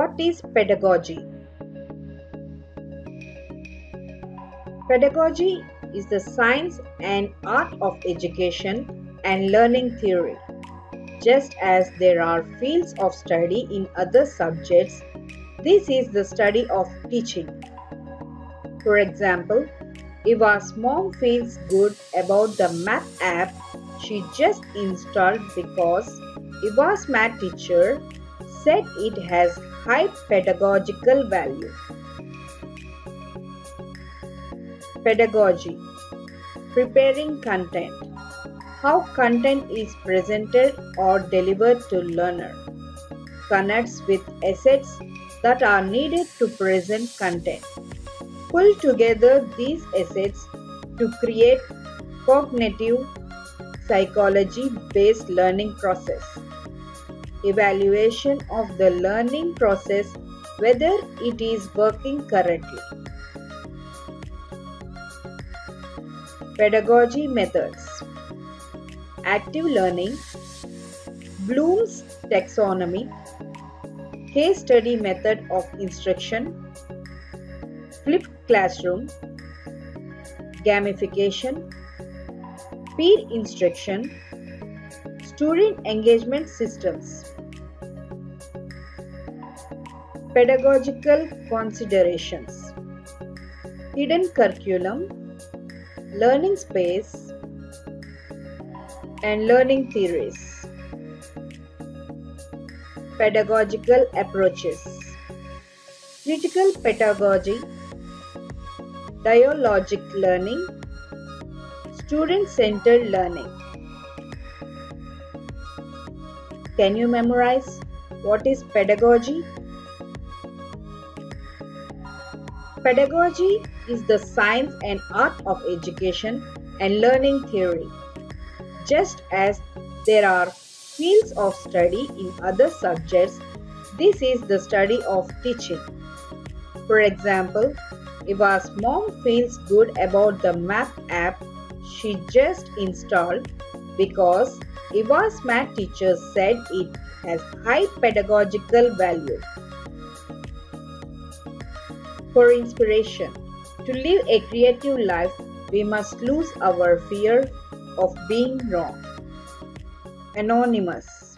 What is pedagogy? Pedagogy is the science and art of education and learning theory. Just as there are fields of study in other subjects, this is the study of teaching. For example, Eva's mom feels good about the math app she just installed because Eva's math teacher said it has high pedagogical value. Pedagogy: preparing content. How content is presented or delivered to learner connects with assets that are needed to present content. Pull together these assets to create cognitive psychology-based learning process. Evaluation of the learning process, whether it is working correctly. Pedagogy methods: active learning, Bloom's taxonomy, case study method of instruction, flipped classroom, gamification, peer instruction, student engagement systems. Pedagogical considerations: hidden curriculum, learning space, and learning theories. Pedagogical approaches: critical pedagogy, dialogic learning, student-centered learning. Can you memorize what is pedagogy? Pedagogy is the science and art of education and learning theory. Just as there are fields of study in other subjects, this is the study of teaching. For example, Eva's mom feels good about the math app she just installed because Eva's math teacher said it has high pedagogical value. For inspiration, to live a creative life, we must lose our fear of being wrong. Anonymous.